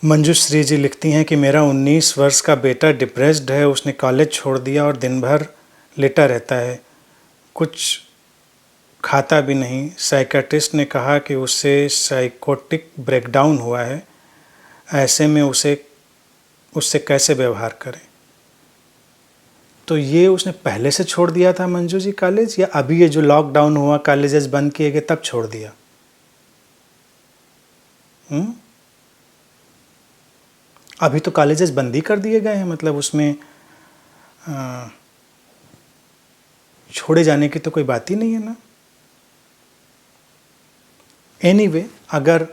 मंजुश्री जी लिखती हैं कि मेरा 19 वर्ष का बेटा डिप्रेस्ड है। उसने कॉलेज छोड़ दिया और दिन भर लेटा रहता है, कुछ खाता भी नहीं। साइकियाट्रिस्ट ने कहा कि उसे साइकोटिक ब्रेकडाउन हुआ है। ऐसे में उससे कैसे व्यवहार करें? तो ये उसने पहले से छोड़ दिया था मंजू जी कॉलेज, या अभी ये जो लॉकडाउन हुआ, कॉलेजेस बंद किए गए, तब छोड़ दिया? अभी तो कॉलेजेस बंद ही कर दिए गए हैं, मतलब उसमें छोड़े जाने की तो कोई बात ही नहीं है ना। एनीवे, अगर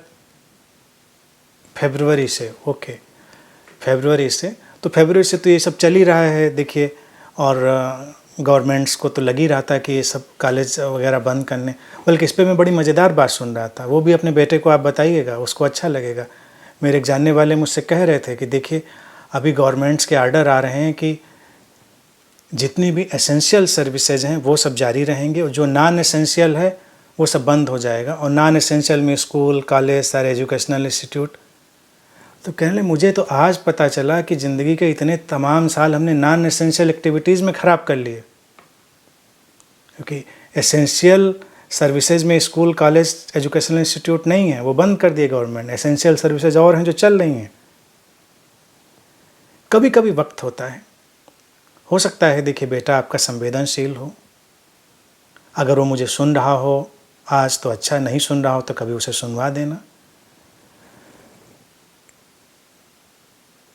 फरवरी से फरवरी से तो ये सब चल ही रहा है, देखिए। और गवर्नमेंट्स को तो लग ही रहा था कि ये सब कॉलेज वगैरह बंद करने। बल्कि इस पर मैं बड़ी मज़ेदार बात सुन रहा था, वो भी अपने बेटे को आप बताइएगा, उसको अच्छा लगेगा। मेरे एक जानने वाले मुझसे कह रहे थे कि देखिए, अभी गवर्नमेंट्स के आर्डर आ रहे हैं कि जितनी भी एसेंशियल सर्विसेज हैं वो सब जारी रहेंगे, और जो नॉन एसेंशियल है वो सब बंद हो जाएगा। और नॉन एसेंशियल में स्कूल, कॉलेज, सारे एजुकेशनल इंस्टीट्यूट। तो कहने लगे, मुझे तो आज पता चला कि ज़िंदगी के इतने तमाम साल हमने नॉन एसेंशियल एक्टिविटीज़ में ख़राब कर लिए, क्योंकि एसेंशियल सर्विसेज में स्कूल, कॉलेज, एजुकेशनल इंस्टीट्यूट नहीं है, वो बंद कर दिए गवर्नमेंट। एसेंशियल सर्विसेज और हैं जो चल रही हैं। कभी कभी वक्त होता है, हो सकता है देखिए बेटा आपका संवेदनशील हो, अगर वो मुझे सुन रहा हो आज तो अच्छा, नहीं सुन रहा हो तो कभी उसे सुनवा देना।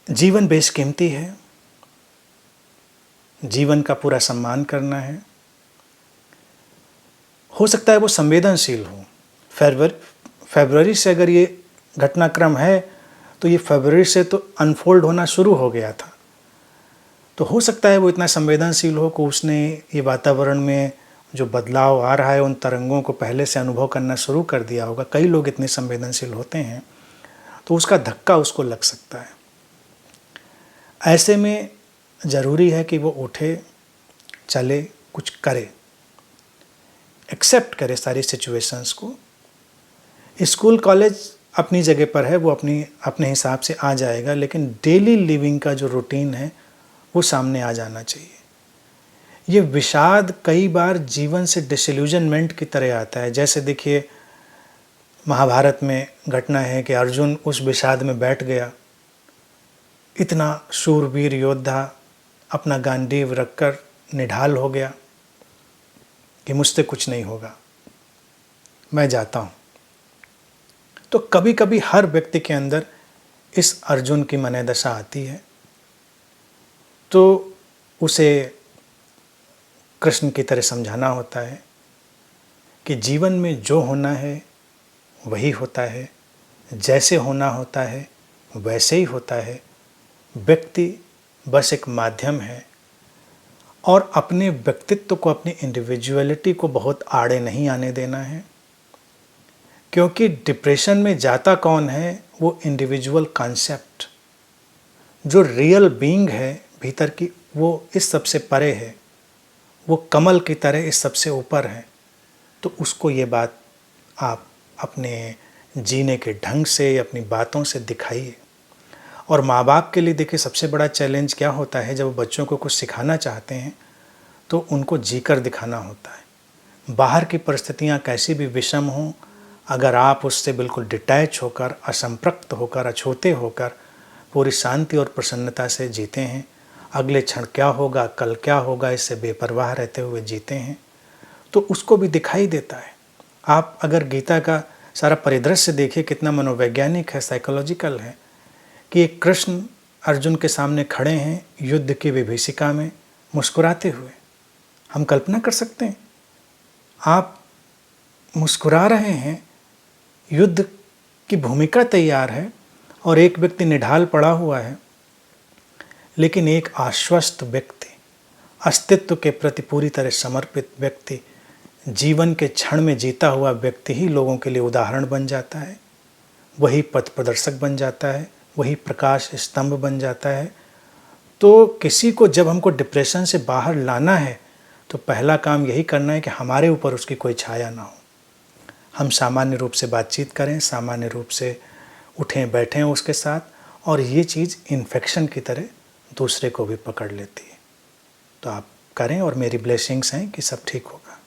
जीवन बेशकीमती है, जीवन का पूरा सम्मान करना है। हो सकता है वो संवेदनशील हो। फरवरी से अगर ये घटनाक्रम है तो ये फरवरी से तो अनफोल्ड होना शुरू हो गया था। तो हो सकता है वो इतना संवेदनशील हो कि उसने ये वातावरण में जो बदलाव आ रहा है उन तरंगों को पहले से अनुभव करना शुरू कर दिया होगा। कई लोग इतने संवेदनशील होते हैं, तो उसका धक्का उसको लग सकता है। ऐसे में ज़रूरी है कि वो उठे, चले, कुछ करे, एक्सेप्ट करे सारी सिचुएशंस को। स्कूल, कॉलेज अपनी जगह पर है, वो अपने हिसाब से आ जाएगा, लेकिन डेली लिविंग का जो रूटीन है वो सामने आ जाना चाहिए। ये विषाद कई बार जीवन से डिसइल्यूजनमेंट की तरह आता है। जैसे देखिए, महाभारत में घटना है कि अर्जुन उस विषाद में बैठ गया। इतना शूरवीर योद्धा अपना गांडीव रखकर निढाल हो गया कि मुझसे कुछ नहीं होगा, मैं जाता हूँ। तो कभी कभी हर व्यक्ति के अंदर इस अर्जुन की मनोदशा आती है, तो उसे कृष्ण की तरह समझाना होता है कि जीवन में जो होना है वही होता है, जैसे होना होता है वैसे ही होता है। व्यक्ति बस एक माध्यम है, और अपने व्यक्तित्व को, अपनी इंडिविजुअलिटी को बहुत आड़े नहीं आने देना है। क्योंकि डिप्रेशन में जाता कौन है? वो इंडिविजुअल कॉन्सेप्ट, जो रियल बीइंग है भीतर की, वो इस सबसे परे है, वो कमल की तरह इस सबसे ऊपर है। तो उसको ये बात आप अपने जीने के ढंग से, अपनी बातों से दिखाइए। और माँ बाप के लिए देखिए, सबसे बड़ा चैलेंज क्या होता है, जब बच्चों को कुछ सिखाना चाहते हैं तो उनको जीकर दिखाना होता है। बाहर की परिस्थितियाँ कैसी भी विषम हों, अगर आप उससे बिल्कुल डिटैच होकर, असंपृक्त होकर, अछूते होकर पूरी शांति और प्रसन्नता से जीते हैं, अगले क्षण क्या होगा, कल क्या होगा, इससे बेपरवाह रहते हुए जीते हैं, तो उसको भी दिखाई देता है। आप अगर गीता का सारा परिदृश्य देखिए, कितना मनोवैज्ञानिक है, साइकोलॉजिकल है, कि एक कृष्ण अर्जुन के सामने खड़े हैं युद्ध की विभीषिका में मुस्कुराते हुए। हम कल्पना कर सकते हैं, आप मुस्कुरा रहे हैं, युद्ध की भूमिका तैयार है, और एक व्यक्ति निढाल पड़ा हुआ है, लेकिन एक आश्वस्त व्यक्ति, अस्तित्व के प्रति पूरी तरह समर्पित व्यक्ति, जीवन के क्षण में जीता हुआ व्यक्ति ही लोगों के लिए उदाहरण बन जाता है, वही पथ प्रदर्शक बन जाता है, वही प्रकाश स्तंभ बन जाता है। तो किसी को जब हमको डिप्रेशन से बाहर लाना है तो पहला काम यही करना है कि हमारे ऊपर उसकी कोई छाया ना हो। हम सामान्य रूप से बातचीत करें, सामान्य रूप से उठें बैठें उसके साथ, और ये चीज़ इन्फेक्शन की तरह दूसरे को भी पकड़ लेती है। तो आप करें और मेरी ब्लेसिंग्स हैं कि सब ठीक होगा।